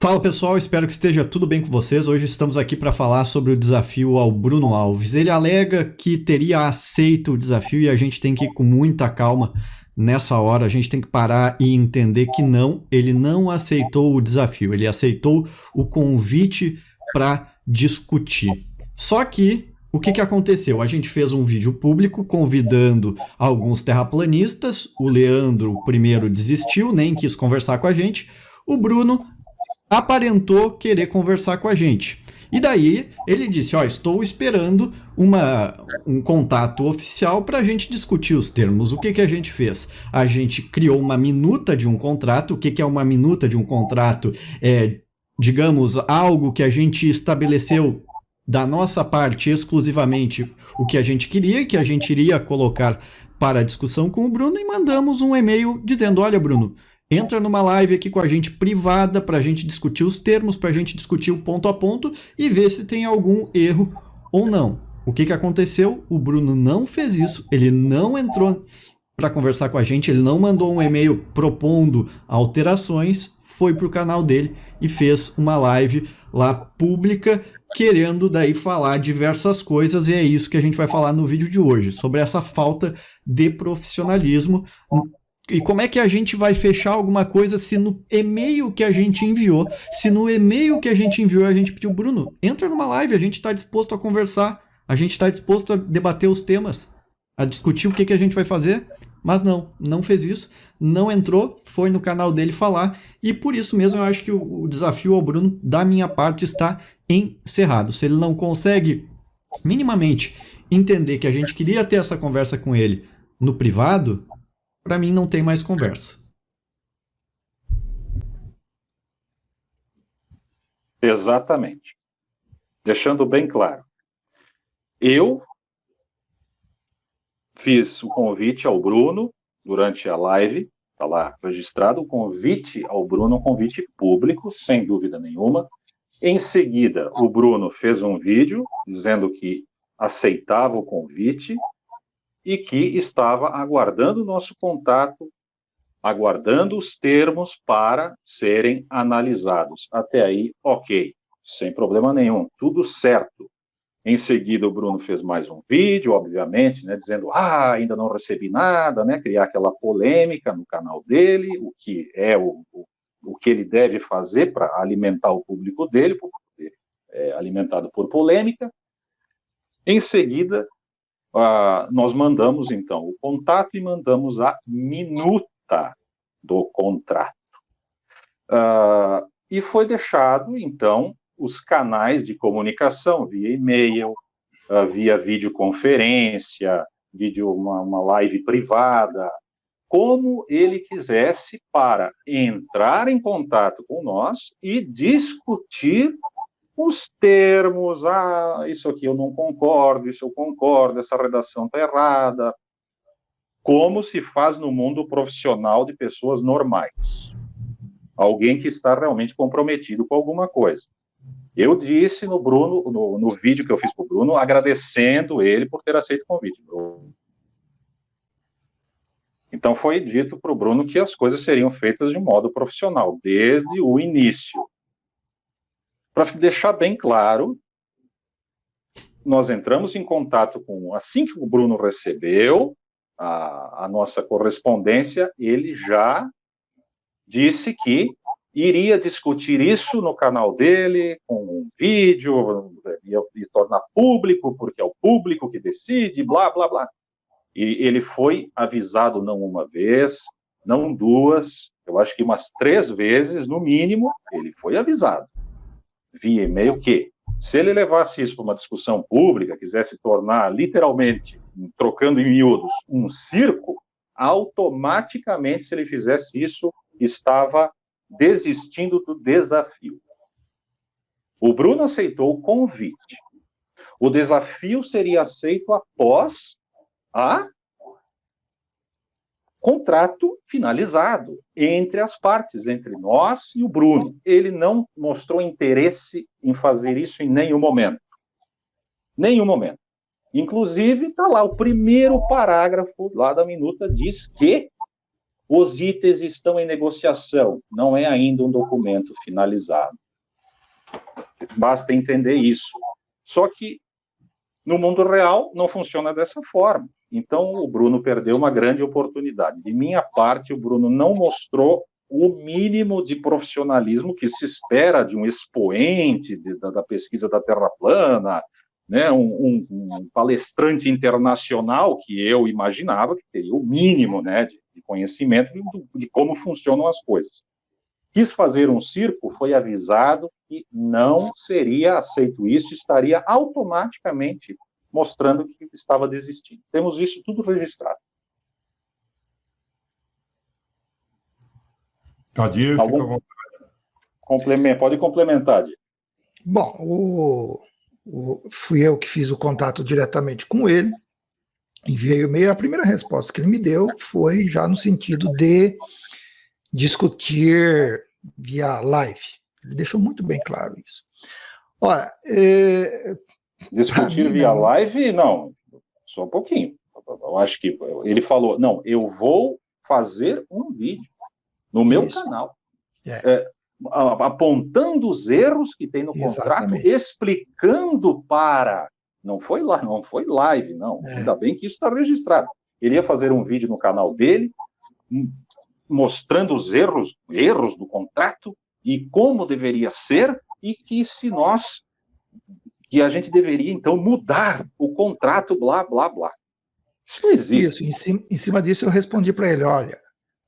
Fala pessoal, espero que esteja tudo bem com vocês. Hoje estamos aqui para falar sobre o desafio ao Bruno Alves. Ele alega que teria aceito o desafio e a gente tem que ir com muita calma nessa hora. A gente tem que parar e entender que não, ele não aceitou o desafio, ele aceitou o convite para discutir. Só que o que aconteceu? A gente fez um vídeo público convidando alguns terraplanistas. O Leandro primeiro desistiu, nem quis conversar com a gente. O Bruno aparentou querer conversar com a gente. E daí ele disse, estou esperando um contato oficial para a gente discutir os termos. O que a gente fez? A gente criou uma minuta de um contrato. O que é uma minuta de um contrato? É, digamos, algo que a gente estabeleceu da nossa parte exclusivamente o que a gente queria, que a gente iria colocar para a discussão com o Bruno, e mandamos um e-mail dizendo, olha, Bruno, entra numa live aqui com a gente privada para a gente discutir os termos, para a gente discutir o ponto a ponto e ver se tem algum erro ou não. O que aconteceu? O Bruno não fez isso, ele não entrou para conversar com a gente, ele não mandou um e-mail propondo alterações, foi para o canal dele e fez uma live lá pública, querendo daí falar diversas coisas, e é isso que a gente vai falar no vídeo de hoje, sobre essa falta de profissionalismo. E como é que a gente vai fechar alguma coisa se no e-mail que a gente enviou, a gente pediu, Bruno, entra numa live, a gente está disposto a conversar, a gente está disposto a debater os temas, a discutir o que a gente vai fazer, mas não fez isso, não entrou, foi no canal dele falar, e por isso mesmo eu acho que o desafio ao Bruno, da minha parte, está encerrado. Se ele não consegue minimamente entender que a gente queria ter essa conversa com ele no privado, para mim não tem mais conversa. Exatamente. Deixando bem claro. Eu fiz o convite ao Bruno durante a live, está lá registrado o convite ao Bruno, um convite público, sem dúvida nenhuma. Em seguida, o Bruno fez um vídeo dizendo que aceitava o convite e que estava aguardando o nosso contato, aguardando os termos para serem analisados. Até aí, ok, sem problema nenhum, tudo certo. Em seguida, o Bruno fez mais um vídeo, obviamente, né, dizendo, ainda não recebi nada, né, criar aquela polêmica no canal dele, o que é o que ele deve fazer para alimentar o público dele, porque é alimentado por polêmica. Em seguida, nós mandamos, então, o contato e mandamos a minuta do contrato. E foi deixado, então, os canais de comunicação via e-mail, via videoconferência, uma live privada, como ele quisesse, para entrar em contato com nós e discutir os termos, isso aqui eu não concordo, isso eu concordo, essa redação está errada, como se faz no mundo profissional de pessoas normais. Alguém que está realmente comprometido com alguma coisa. Eu disse no vídeo que eu fiz para o Bruno, agradecendo ele por ter aceito o convite. Então foi dito para o Bruno que as coisas seriam feitas de modo profissional, desde o início. Para deixar bem claro, nós entramos em contato assim que o Bruno recebeu a nossa correspondência, ele já disse que iria discutir isso no canal dele, com um vídeo, ia tornar público, porque é o público que decide, blá, blá, blá. E ele foi avisado não uma vez, não duas, eu acho que umas 3 vezes, no mínimo, ele foi avisado. Via e-mail que, se ele levasse isso para uma discussão pública, quisesse tornar, literalmente, trocando em miúdos, um circo, automaticamente, se ele fizesse isso, estava desistindo do desafio. O Bruno aceitou o convite. O desafio seria aceito após contrato finalizado entre as partes, entre nós e o Bruno. Ele não mostrou interesse em fazer isso em nenhum momento. Nenhum momento. Inclusive, está lá, o primeiro parágrafo lá da minuta diz que Os itens estão em negociação, não é ainda um documento finalizado. Basta entender isso. Só que no mundo real não funciona dessa forma. Então o Bruno perdeu uma grande oportunidade. De minha parte, o Bruno não mostrou o mínimo de profissionalismo que se espera de um expoente da pesquisa da Terra plana, né, um palestrante internacional que eu imaginava que teria o mínimo, né, de conhecimento de como funcionam as coisas. Quis fazer um circo, foi avisado que não seria aceito isso, estaria automaticamente mostrando que estava desistindo. Temos isso tudo registrado. Adir, fica à vontade. Pode complementar, Adir. Bom, fui eu que fiz o contato diretamente com ele, enviei o e-mail. A primeira resposta que ele me deu foi já no sentido de discutir via live. Ele deixou muito bem claro isso. Ora, discutir via live, não, só um pouquinho. Eu acho que ele falou, não, eu vou fazer um vídeo no meu canal, apontando os erros que tem no contrato, explicando para... Não foi live, não. Ainda bem que isso está registrado. Ele ia fazer um vídeo no canal dele, mostrando os erros do contrato e como deveria ser, e que que a gente deveria, então, mudar o contrato, blá, blá, blá. Isso não existe. Isso, em cima disso eu respondi para ele, olha,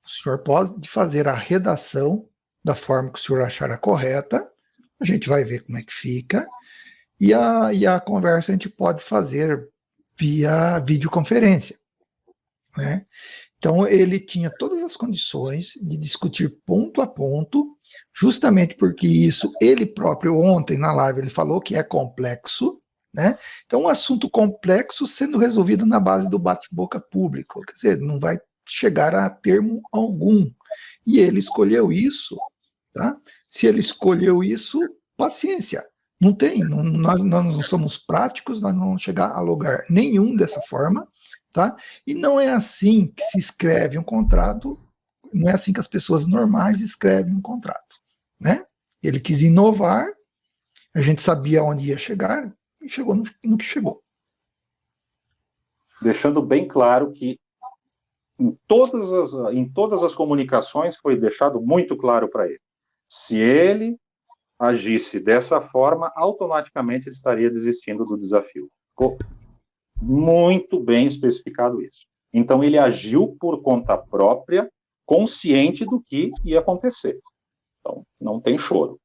o senhor pode fazer a redação da forma que o senhor achar a correta, a gente vai ver como é que fica, e a conversa a gente pode fazer via videoconferência, né? Então ele tinha todas as condições de discutir ponto a ponto, justamente porque isso, ele próprio ontem na live ele falou que é complexo, né? Então um assunto complexo sendo resolvido na base do bate-boca público, quer dizer, não vai chegar a termo algum. E ele escolheu isso, tá? Se ele escolheu isso, paciência. Não tem, nós não somos práticos, nós não vamos chegar a lugar nenhum dessa forma, tá? E não é assim que se escreve um contrato, não é assim que as pessoas normais escrevem um contrato, né? Ele quis inovar, a gente sabia onde ia chegar, e chegou no que chegou. Deixando bem claro que em todas as comunicações foi deixado muito claro para ele. Se ele agisse dessa forma, automaticamente ele estaria desistindo do desafio. Ficou muito bem especificado isso. Então ele agiu por conta própria, consciente do que ia acontecer. Então, não tem choro.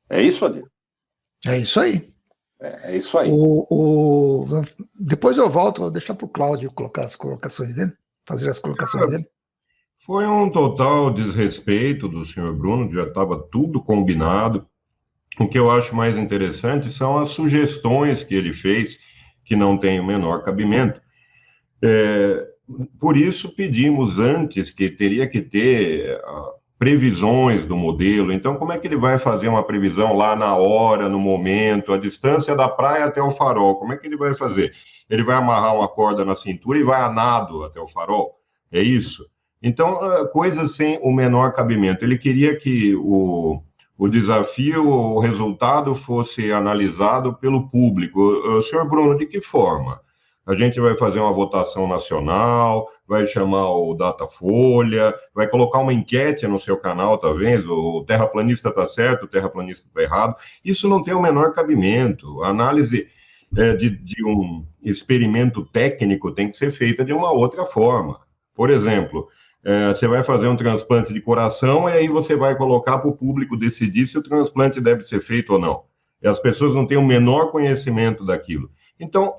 É isso, Adir? É isso aí. É isso aí. Depois eu volto, vou deixar para o Cláudio colocar as colocações dele, fazer as colocações dele. Foi um total desrespeito do senhor Bruno, já estava tudo combinado. O que eu acho mais interessante são as sugestões que ele fez, que não têm o menor cabimento. Por isso pedimos antes que teria que ter previsões do modelo. Então, como é que ele vai fazer uma previsão lá na hora, no momento, a distância da praia até o farol? Como é que ele vai fazer? Ele vai amarrar uma corda na cintura e vai a nado até o farol? É isso? Então, coisas sem o menor cabimento. Ele queria que o desafio, o resultado fosse analisado pelo público. Senhor Bruno, de que forma? A gente vai fazer uma votação nacional, vai chamar o Datafolha, vai colocar uma enquete no seu canal, talvez, o terraplanista está certo, o terraplanista está errado. Isso não tem o menor cabimento. A análise de um experimento técnico tem que ser feita de uma outra forma. Por exemplo, você vai fazer um transplante de coração e aí você vai colocar para o público decidir se o transplante deve ser feito ou não. E as pessoas não têm o menor conhecimento daquilo. Então,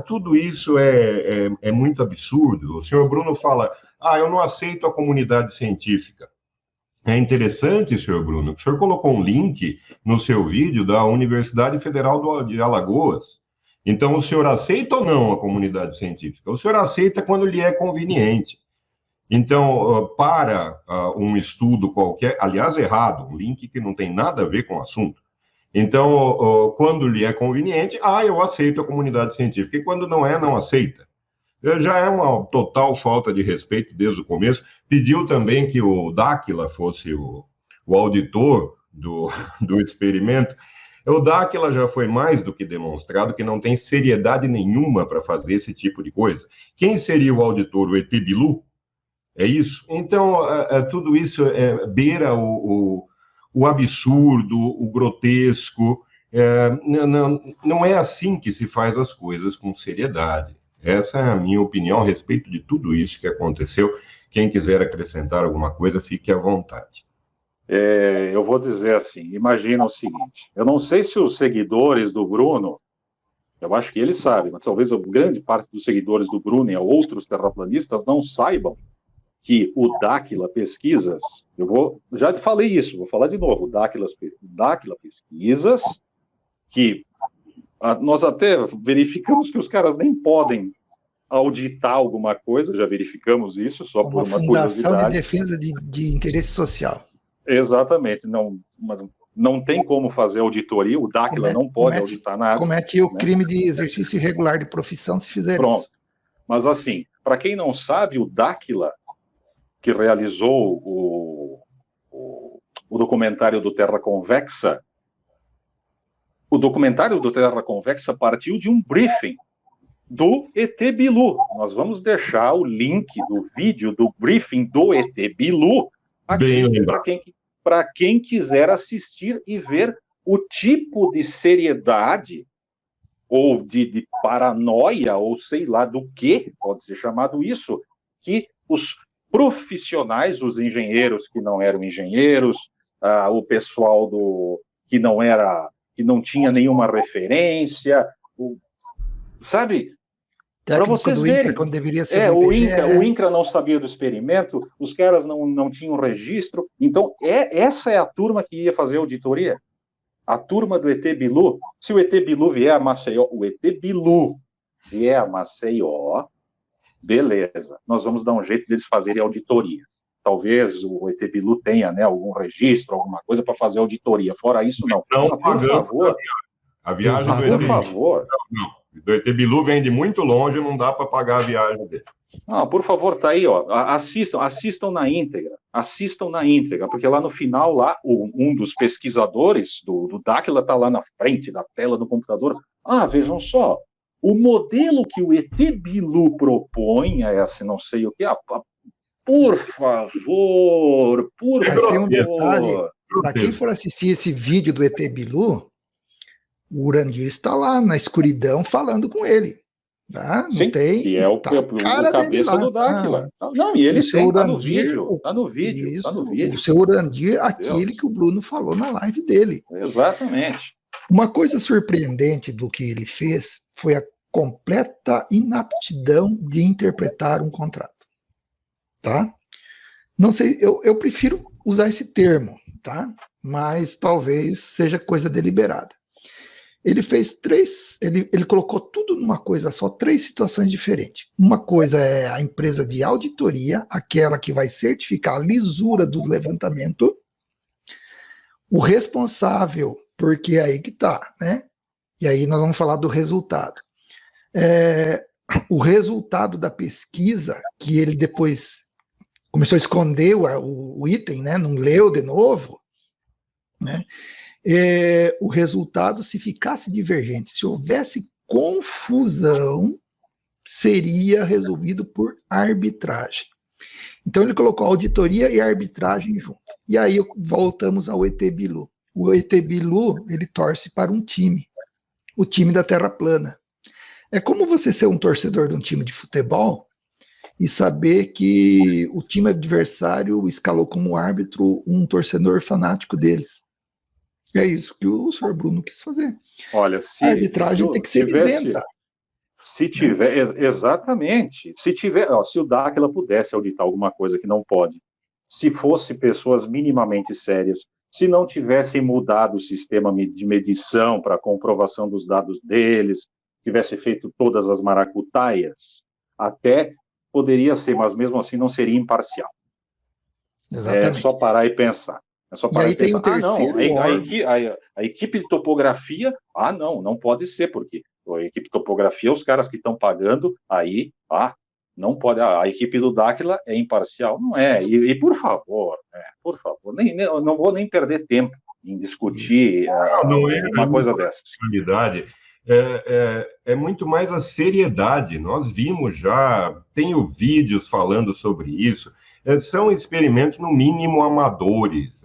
tudo isso é muito absurdo. O senhor Bruno fala, eu não aceito a comunidade científica. É interessante, senhor Bruno, que o senhor colocou um link no seu vídeo da Universidade Federal de Alagoas. Então, o senhor aceita ou não a comunidade científica? O senhor aceita quando lhe é conveniente. Então, para um estudo qualquer, aliás, errado, um link que não tem nada a ver com o assunto. Então, quando lhe é conveniente, eu aceito a comunidade científica. E quando não é, não aceita. Já é uma total falta de respeito desde o começo. Pediu também que o Dáquila fosse o auditor do experimento. O Dáquila já foi mais do que demonstrado que não tem seriedade nenhuma para fazer esse tipo de coisa. Quem seria o auditor? O ET Bilu? É isso? Então, tudo isso beira o absurdo, o grotesco. Não é assim que se faz as coisas com seriedade. Essa é a minha opinião a respeito de tudo isso que aconteceu. Quem quiser acrescentar alguma coisa, fique à vontade. Eu vou dizer assim, imagina o seguinte, eu não sei se os seguidores do Bruno, eu acho que eles sabem, mas talvez a grande parte dos seguidores do Bruno e outros terraplanistas não saibam que o Dáquila Pesquisas, já falei isso, vou falar de novo, o Dáquila Pesquisas, que nós até verificamos que os caras nem podem auditar alguma coisa, já verificamos isso, só por uma curiosidade. Fundação de Defesa de Interesse Social. Exatamente, não tem como fazer auditoria, o Dáquila não pode auditar nada. Comete o crime de exercício irregular de profissão se fizer isso. Mas assim, para quem não sabe, o Dáquila, que realizou o documentário do Terra Convexa, o documentário do Terra Convexa partiu de um briefing do ET Bilu. Nós vamos deixar o link do vídeo do briefing do ET Bilu aqui para quem quiser assistir e ver o tipo de seriedade ou de paranoia, ou sei lá do que pode ser chamado isso, que os profissionais, os engenheiros que não eram engenheiros, o pessoal que não tinha nenhuma referência, sabe? Para vocês verem. Quando deveria ser o INCRA não sabia do experimento, os caras não tinham registro. Então, essa é a turma que ia fazer auditoria. A turma do ET Bilu. Se o ET Bilu vier a Maceió, beleza, nós vamos dar um jeito deles fazerem auditoria. Talvez o ET Bilu tenha, né, algum registro, alguma coisa para fazer auditoria. Fora isso, não. Não pagamos a viagem do ET Bilu. Por favor. Não. Do ET Bilu vem de muito longe, não dá para pagar a viagem dele. Não, por favor, tá aí, ó. Assistam na íntegra, porque lá no final, um dos pesquisadores do Dáquila está lá na frente da tela do computador. Vejam só, o modelo que o ET Bilu propõe é assim, não sei o que. Por favor. Mas tem um detalhe, para quem for assistir esse vídeo do ET Bilu, o Urandir está lá na escuridão falando com ele. Tá? Não Sim, tem. Que é o cabeça do Dáquila. Não, e ele está no vídeo. Está no vídeo. O seu Urandir, aquele que o Bruno falou na live dele. Exatamente. Uma coisa surpreendente do que ele fez foi a completa inaptidão de interpretar um contrato. Tá? Não sei, eu prefiro usar esse termo, tá? Mas talvez seja coisa deliberada. Ele fez ele colocou tudo numa coisa só, 3 situações diferentes. Uma coisa é a empresa de auditoria, aquela que vai certificar a lisura do levantamento. O responsável, porque é aí que está, né? E aí nós vamos falar do resultado. O resultado da pesquisa, que ele depois começou a esconder o item, né? Não leu de novo, né? O resultado, se ficasse divergente, se houvesse confusão, seria resolvido por arbitragem. Então ele colocou auditoria e arbitragem junto. E aí voltamos ao ET Bilu. O ET Bilu, ele torce para um time, o time da Terra plana. É como você ser um torcedor de um time de futebol e saber que o time adversário escalou como árbitro um torcedor fanático deles. É isso que o senhor Bruno quis fazer. Olha, a arbitragem tem que ser isenta. Se tiver, exatamente. Se o Dáquila pudesse auditar alguma coisa que não pode, se fosse pessoas minimamente sérias, se não tivessem mudado o sistema de medição para comprovação dos dados deles, tivesse feito todas as maracutaias, até poderia ser, mas mesmo assim não seria imparcial. Exatamente. É só parar e pensar. E aí tem o terceiro a equipe de topografia, não pode ser, porque A equipe topografia, os caras que estão pagando, aí, não pode, a equipe do Dáquila é imparcial, não é, e por favor, não vou nem perder tempo em discutir uma coisa dessas. É muito mais a seriedade. Nós vimos já, tenho vídeos falando sobre isso. São experimentos, no mínimo, amadores.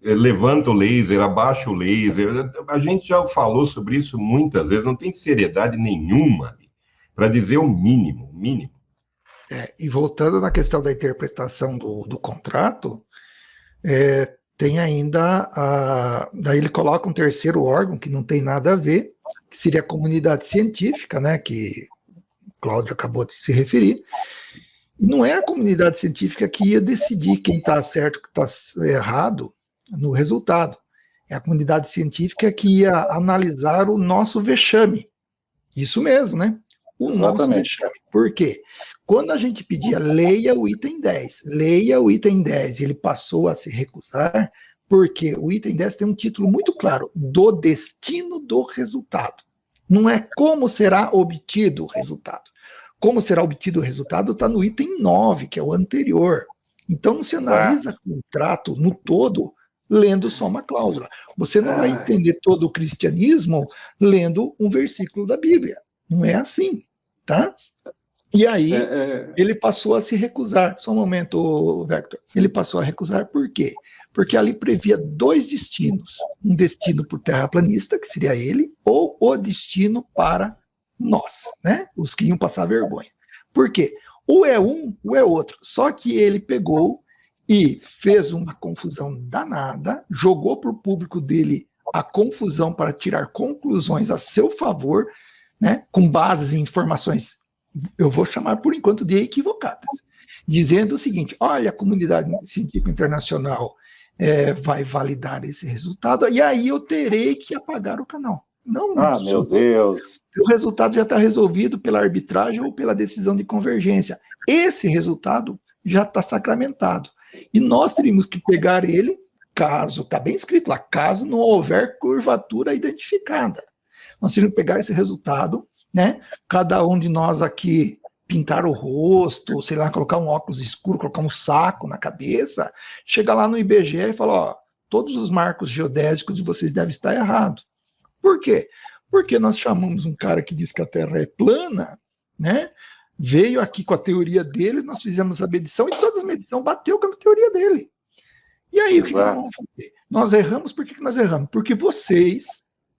Levanta o laser, abaixa o laser. A gente já falou sobre isso muitas vezes. Não tem seriedade nenhuma para dizer o mínimo. E voltando na questão da interpretação do contrato, tem ainda, daí ele coloca um terceiro órgão que não tem nada a ver, que seria a comunidade científica, né, que o Cláudio acabou de se referir. Não é a comunidade científica que ia decidir quem está certo e quem está errado no resultado. É a comunidade científica que ia analisar o nosso vexame. Isso mesmo, né? Nosso vexame. Por quê? Quando a gente pedia, leia o item 10, ele passou a se recusar, porque o item 10 tem um título muito claro, do destino do resultado. Não é como será obtido o resultado. Como será obtido o resultado está no item 9, que é o anterior. Então, não se analisa o contrato no todo lendo só uma cláusula. Você não vai entender todo o cristianismo lendo um versículo da Bíblia. Não é assim, tá? E aí, ele passou a se recusar. Só um momento, Vector. Ele passou a recusar por quê? Porque ali previa dois destinos. Um destino para o terraplanista, que seria ele, ou o destino para nós, né? Os que iam passar vergonha. Por quê? Ou é um, ou é outro. Só que ele pegou e fez uma confusão danada, jogou para o público dele a confusão para tirar conclusões a seu favor, né? Com bases em informações, eu vou chamar por enquanto de equivocadas, dizendo o seguinte: olha, a comunidade científica internacional vai validar esse resultado, e aí eu terei que apagar o canal. Não, meu Deus. O resultado já está resolvido pela arbitragem ou pela decisão de convergência. Esse resultado já está sacramentado. E nós teríamos que pegar ele, caso, está bem escrito lá, caso não houver curvatura identificada. Nós teríamos que pegar esse resultado, né? Cada um de nós aqui pintar o rosto, sei lá, colocar um óculos escuro, colocar um saco na cabeça, chegar lá no IBGE e falar: todos os marcos geodésicos de vocês devem estar errados. Por quê? Porque nós chamamos um cara que diz que a Terra é plana, né? Veio aqui com a teoria dele, nós fizemos a medição e todas as medições bateu com a teoria dele. E aí, o que nós vamos fazer? Nós erramos, por que nós erramos? Porque vocês,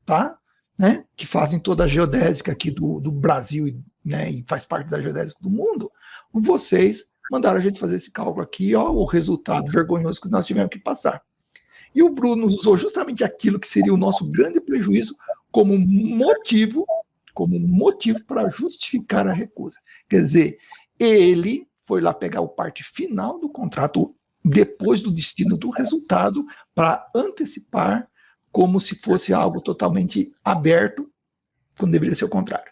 tá? Né, que fazem toda a geodésica aqui do Brasil, né, e faz parte da geodésica do mundo, vocês mandaram a gente fazer esse cálculo aqui, o resultado vergonhoso que nós tivemos que passar. E o Bruno usou justamente aquilo que seria o nosso grande prejuízo como motivo para justificar a recusa. Quer dizer, ele foi lá pegar a parte final do contrato, depois do destino do resultado, para antecipar como se fosse algo totalmente aberto, quando deveria ser o contrário.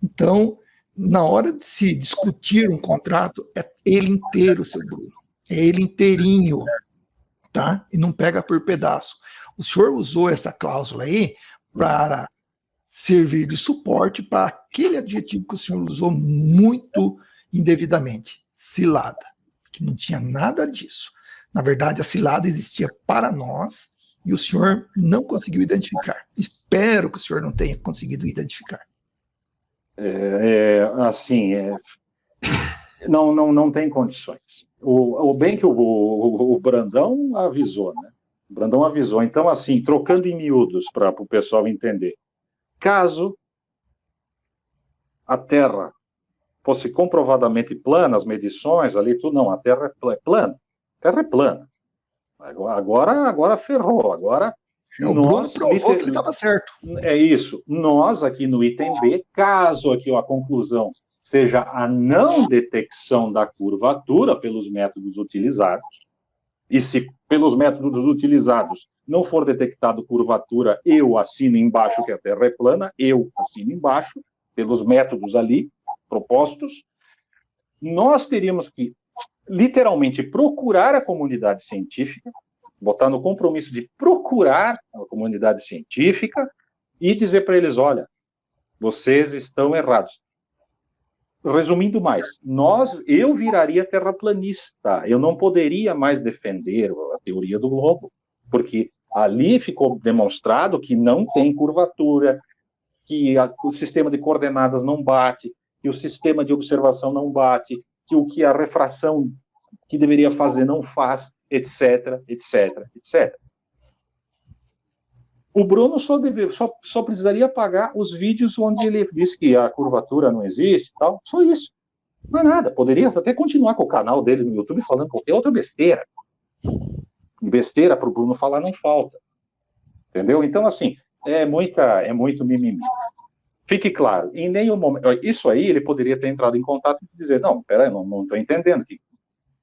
Então, na hora de se discutir um contrato, é ele inteiro, seu Bruno. É ele inteirinho, tá? E não pega por pedaço. O senhor usou essa cláusula aí para servir de suporte para aquele adjetivo que o senhor usou muito indevidamente, cilada, que não tinha nada disso. Na verdade, a cilada existia para nós, e o senhor não conseguiu identificar. Espero que o senhor não tenha conseguido identificar. Não tem condições. O bem que o Brandão avisou, né? O Brandão avisou. Então, assim, trocando em miúdos para o pessoal entender. Caso a Terra fosse comprovadamente plana, as medições ali, tudo, não, a Terra é plana. A Terra é plana. Agora ferrou. Agora nós provou que ele estava certo. É isso. Nós aqui no item B, caso aqui a conclusão seja a não detecção da curvatura pelos métodos utilizados, e se pelos métodos utilizados não for detectado curvatura, eu assino embaixo que a Terra é plana, eu assino embaixo, pelos métodos ali propostos, nós teríamos que literalmente procurar a comunidade científica, botar no compromisso de procurar a comunidade científica e dizer para eles: olha, Vocês estão errados. Resumindo mais, eu viraria terraplanista. Eu não poderia mais defender a teoria do globo, porque ali ficou demonstrado que não tem curvatura, que o sistema de coordenadas não bate, que o sistema de observação não bate, que o que a refração que deveria fazer não faz, etc, etc, etc. O Bruno só precisaria apagar os vídeos onde ele diz que a curvatura não existe, tal, só isso. Não é nada. Poderia até continuar com o canal dele no YouTube falando qualquer outra besteira. Besteira para o Bruno falar não falta. Entendeu? Então, assim, é muito mimimi. Fique claro, em nenhum momento... Isso aí, ele poderia ter entrado em contato e dizer, não, peraí, não estou entendendo.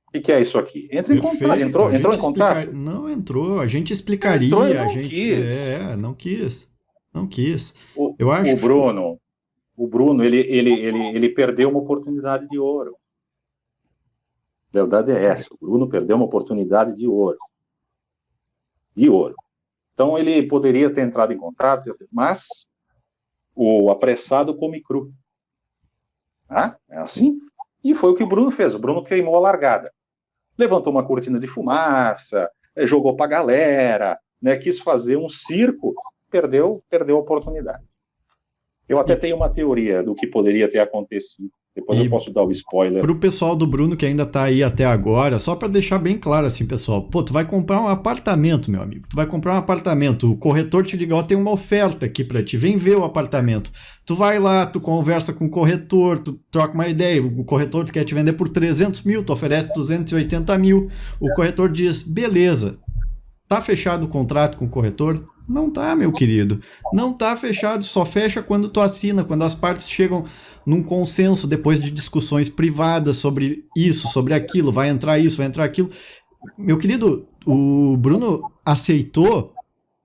O que é isso aqui? Entra em contato. Entrou em contato? Não entrou, a gente explicaria. Não quis. Eu acho o Bruno, ele perdeu uma oportunidade de ouro. A verdade é essa. O Bruno perdeu uma oportunidade de ouro. Então, ele poderia ter entrado em contato, mas o apressado come cru. É assim? E foi o que o Bruno fez. O Bruno queimou a largada. Levantou uma cortina de fumaça, jogou para a galera, né, quis fazer um circo, perdeu a oportunidade. Eu até tenho uma teoria do que poderia ter acontecido. Depois eu posso dar o spoiler. Pro pessoal do Bruno que ainda tá aí até agora, só para deixar bem claro assim, pessoal. Pô, tu vai comprar um apartamento, meu amigo. Tu vai comprar um apartamento. O corretor te liga, ó, tem uma oferta aqui para ti. Vem ver o apartamento. Tu vai lá, tu conversa com o corretor, tu troca uma ideia. O corretor quer te vender por 300 mil, tu oferece 280 mil. O corretor diz, beleza. Tá fechado o contrato com o corretor? Não tá, meu querido. Não tá fechado, só fecha quando tu assina, quando as partes chegam num consenso depois de discussões privadas sobre isso, sobre aquilo, vai entrar isso, vai entrar aquilo. Meu querido, o Bruno aceitou,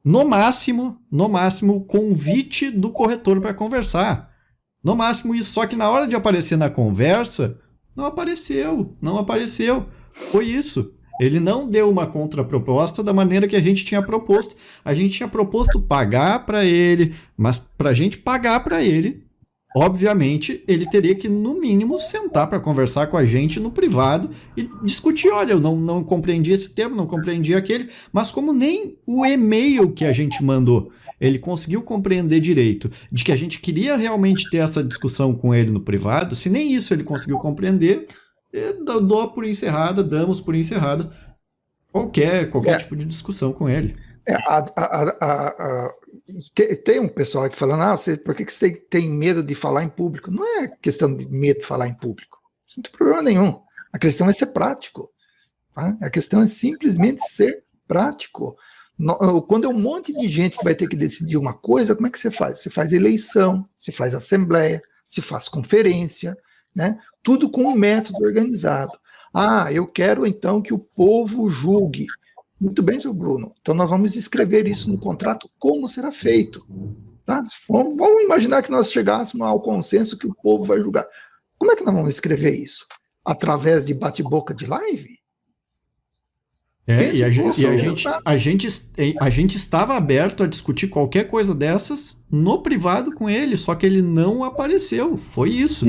no máximo, o convite do corretor para conversar. No máximo isso, só que na hora de aparecer na conversa, não apareceu. Foi isso. Ele não deu uma contraproposta da maneira que a gente tinha proposto. A gente tinha proposto pagar para ele, mas para a gente pagar para ele, obviamente, ele teria que, no mínimo, sentar para conversar com a gente no privado e discutir. Olha, eu não compreendi esse termo, não compreendi aquele, mas como nem o e-mail que a gente mandou, ele conseguiu compreender direito de que a gente queria realmente ter essa discussão com ele no privado, se nem isso ele conseguiu compreender... damos por encerrada qualquer tipo de discussão com ele. Tem um pessoal aqui falando, por que você tem medo de falar em público? Não é questão de medo de falar em público. Não tem problema nenhum. A questão é ser prático. Tá? A questão é simplesmente ser prático. Quando é um monte de gente que vai ter que decidir uma coisa, como é que você faz? Você faz eleição, você faz assembleia, você faz conferência, né? Tudo com um método organizado. Eu quero então que o povo julgue. Muito bem, seu Bruno. Então nós vamos escrever isso no contrato, como será feito. Tá? Vamos imaginar que nós chegássemos ao consenso que o povo vai julgar. Como é que nós vamos escrever isso? Através de bate-boca de live? A gente estava aberto a discutir qualquer coisa dessas no privado com ele, só que ele não apareceu. Foi isso.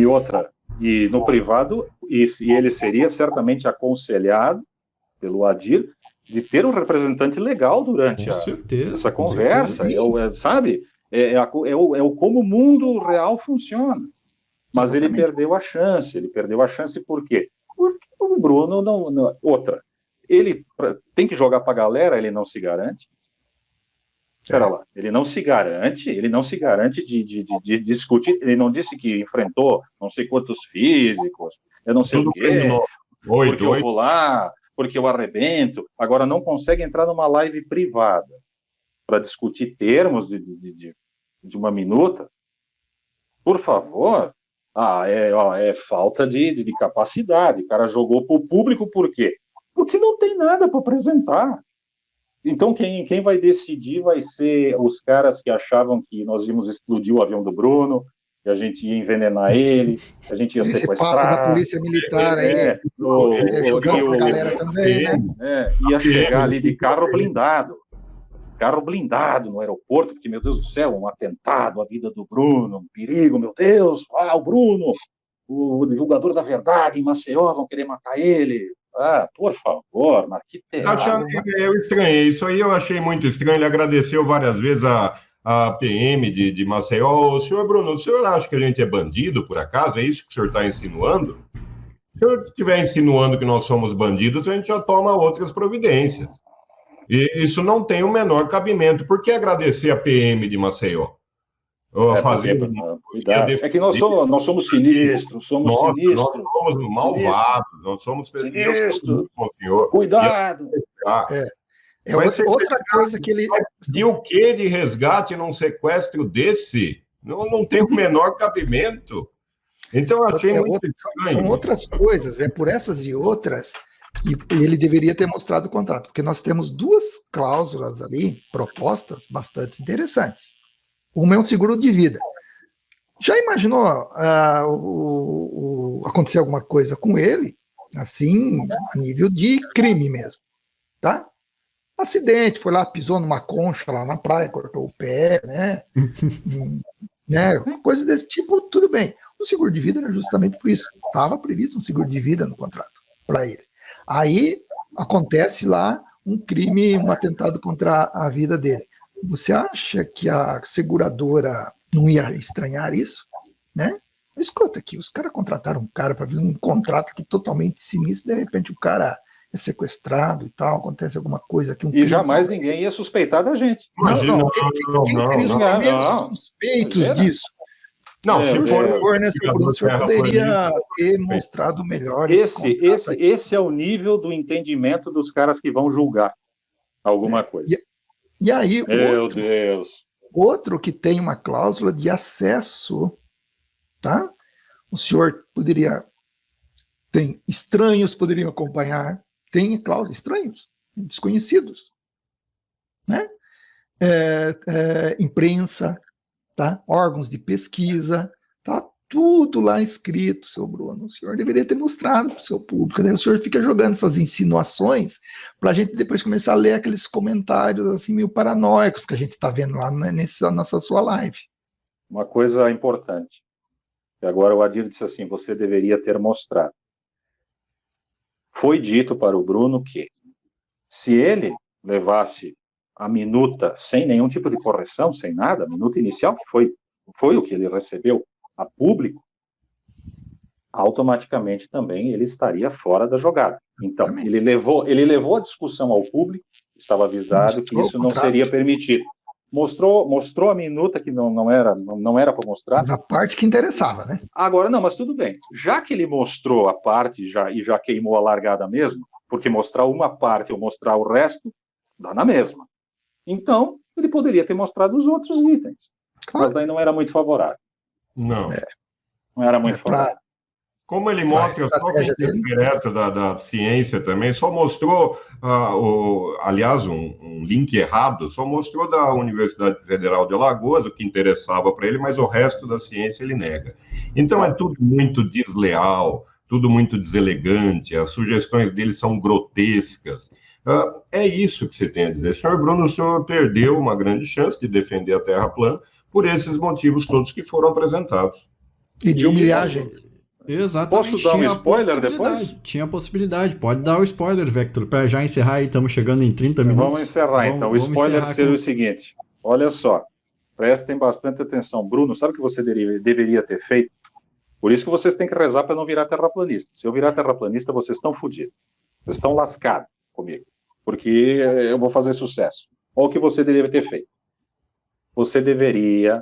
E no privado, ele seria certamente aconselhado pelo Adir de ter um representante legal durante essa conversa. Sabe? Como o mundo real funciona. Mas ele perdeu a chance. Por quê? Porque o Bruno não. Ele tem que jogar para a galera, ele não se garante. Espera lá, ele não se garante de discutir, ele não disse que enfrentou não sei quantos físicos, eu não sei o quê, porque eu vou lá, porque eu arrebento, agora não consegue entrar numa live privada para discutir termos de uma minuta. Por favor, é falta de capacidade, o cara jogou para o público por quê? Porque não tem nada para apresentar. Então, quem vai decidir vai ser os caras que achavam que nós íamos explodir o avião do Bruno, que a gente ia envenenar ele, que a gente ia sequestrar. Papo da polícia militar aí. Ia chegar ali de carro blindado. carro blindado no aeroporto, porque, meu Deus do céu, um atentado à vida do Bruno, um perigo, meu Deus, o Bruno, o divulgador da verdade em Maceió, vão querer matar ele. Ah, por favor, mas que terror. Eu estranhei, isso aí eu achei muito estranho. Ele agradeceu várias vezes a PM de Maceió. Senhor Bruno, o senhor acha que a gente é bandido, por acaso? É isso que o senhor está insinuando? Se eu estiver insinuando que nós somos bandidos, a gente já toma outras providências. E isso não tem o menor cabimento. Por que agradecer a PM de Maceió? Cuidado. É que nós somos sinistros, Nós somos malvados, nós somos sinistros. Senhor. Cuidado. Outra coisa que ele... E o que de resgate num sequestro desse? Não tem o menor cabimento. Então, eu achei muito estranho. São outras coisas, por essas e outras que ele deveria ter mostrado o contrato, porque nós temos duas cláusulas ali, propostas, bastante interessantes. Uma é um seguro de vida. Já imaginou acontecer alguma coisa com ele, assim, a nível de crime mesmo, tá? Acidente, foi lá, pisou numa concha lá na praia, cortou o pé, né? Coisa desse tipo, tudo bem. O seguro de vida era justamente por isso. Estava previsto um seguro de vida no contrato para ele. Aí acontece lá um crime, um atentado contra a vida dele. Você acha que a seguradora não ia estranhar isso? Né? Escuta aqui, os caras contrataram um cara para fazer um contrato aqui totalmente sinistro, de repente o cara é sequestrado e tal, acontece alguma coisa aqui. E jamais ninguém ia suspeitar da gente. Quem seria os primeiros suspeitos disso? Não, se for nessa o senhor poderia ter mostrado melhor. Esse é o nível do entendimento dos caras que vão julgar alguma coisa. E aí, Deus. Outro que tem uma cláusula de acesso, tá? O senhor poderia... estranhos poderiam acompanhar. Tem cláusula, estranhos, desconhecidos. Né? Imprensa, tá? Órgãos de pesquisa, tá tudo lá escrito, seu Bruno. O senhor deveria ter mostrado para o seu público. Daí o senhor fica jogando essas insinuações para a gente depois começar a ler aqueles comentários assim meio paranoicos que a gente está vendo lá nessa sua live. Uma coisa importante. E agora o Adir disse assim, você deveria ter mostrado. Foi dito para o Bruno que se ele levasse a minuta sem nenhum tipo de correção, sem nada, a minuta inicial, que foi o que ele recebeu a público, automaticamente também ele estaria fora da jogada. Então, ele levou a discussão ao público, estava avisado que isso não seria permitido. Mostrou a minuta que não era para mostrar. Mas a parte que interessava, né? Agora, não, mas tudo bem. Já que ele mostrou a parte e já queimou a largada mesmo, porque mostrar uma parte ou mostrar o resto, dá na mesma. Então, ele poderia ter mostrado os outros itens. Claro. Mas daí não era muito favorável. Não. Não era muito favorável. Como ele mostra só quem interessa da ciência também, só mostrou, aliás, um link errado, só mostrou da Universidade Federal de Alagoas, o que interessava para ele, mas o resto da ciência ele nega. Então é tudo muito desleal, tudo muito deselegante, as sugestões dele são grotescas. É isso que você tem a dizer. Senhor Bruno, o senhor perdeu uma grande chance de defender a Terra plana por esses motivos todos que foram apresentados. E de humilhar a gente. Exatamente. Posso dar um spoiler depois? Tinha a possibilidade. Pode dar o spoiler, Vector, para já encerrar aí. Estamos chegando em 30 minutos. Vamos encerrar, então. O spoiler seria o seguinte. Olha só. Prestem bastante atenção. Bruno, sabe o que você deveria ter feito? Por isso que vocês têm que rezar para não virar terraplanista. Se eu virar terraplanista, vocês estão fodidos. Vocês estão lascados comigo. Porque eu vou fazer sucesso. Olha o que você deveria ter feito. Você deveria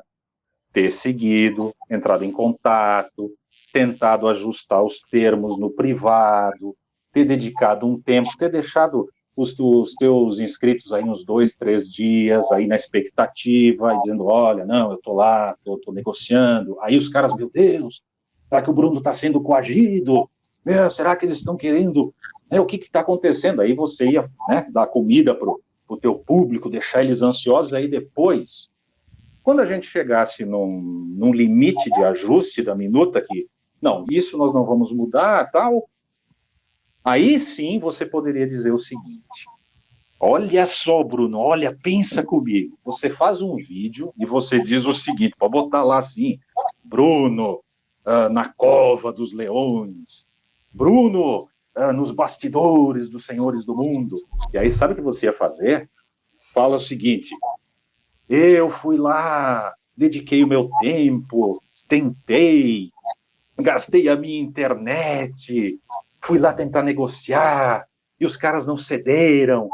ter seguido, entrado em contato, tentado ajustar os termos no privado, ter dedicado um tempo, ter deixado os teus inscritos aí uns 2, 3 dias, aí na expectativa, e dizendo, olha, não, eu tô lá, tô negociando. Aí os caras, meu Deus, será que o Bruno está sendo coagido? Será que eles estão querendo... O que está acontecendo? Aí você ia dar comida pro teu público, deixar eles ansiosos, aí depois... Quando a gente chegasse num limite de ajuste da minuta, que, não, isso nós não vamos mudar, tal, aí sim você poderia dizer o seguinte, Olha só, Bruno, olha, pensa comigo. Você faz um vídeo e você diz o seguinte, pode botar lá assim, Bruno, na cova dos leões, Bruno, nos bastidores dos senhores do mundo. E aí, sabe o que você ia fazer? Fala o seguinte, eu fui lá, dediquei o meu tempo, tentei, gastei a minha internet, fui lá tentar negociar, e os caras não cederam.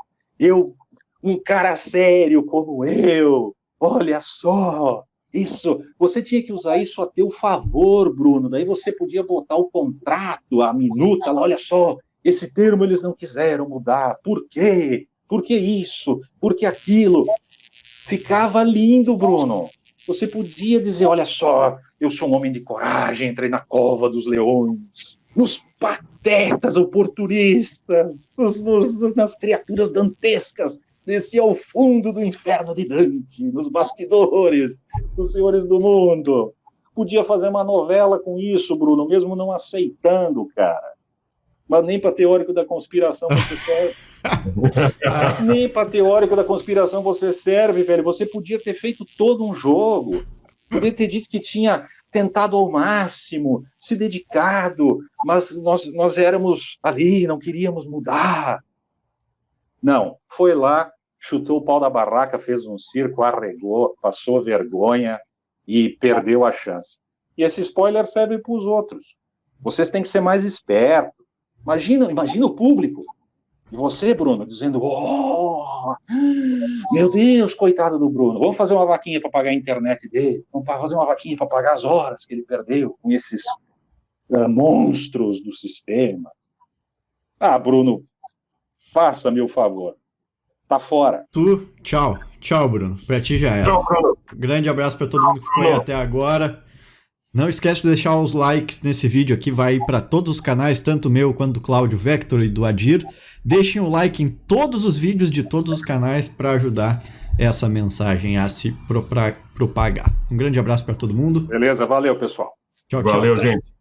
Um cara sério como eu, olha só, isso, você tinha que usar isso a teu favor, Bruno, daí você podia botar o contrato, a minuta lá, olha só, esse termo eles não quiseram mudar, por quê? Por que isso? Por que aquilo? Ficava lindo, Bruno. Você podia dizer, olha só, eu sou um homem de coragem, entrei na cova dos leões, nos patetas oportunistas, nas criaturas dantescas, desci ao fundo do inferno de Dante, nos bastidores dos senhores do mundo. Podia fazer uma novela com isso, Bruno, mesmo não aceitando, cara. Mas nem para teórico da conspiração você serve. Nem para teórico da conspiração você serve, velho. Você podia ter feito todo um jogo. Podia ter dito que tinha tentado ao máximo, se dedicado, mas nós éramos ali, não queríamos mudar. Não, foi lá, chutou o pau da barraca, fez um circo, arregou, passou vergonha e perdeu a chance. E esse spoiler serve para os outros. Vocês têm que ser mais espertos. Imagina o público. E você, Bruno, dizendo, oh, meu Deus, coitado do Bruno, vamos fazer uma vaquinha para pagar a internet dele, vamos fazer uma vaquinha para pagar as horas que ele perdeu com esses monstros do sistema. Ah, Bruno, faça meu favor. Tá fora. Tchau, Bruno. Pra ti já era. Tchau, Bruno. Grande abraço pra todo mundo que ficou aí até agora. Não esquece de deixar os likes nesse vídeo aqui, vai para todos os canais, tanto o meu quanto do Cláudio Vector e do Adir. Deixem o like em todos os vídeos de todos os canais para ajudar essa mensagem a se propagar. Um grande abraço para todo mundo. Beleza, valeu, pessoal. Tchau. Valeu, gente.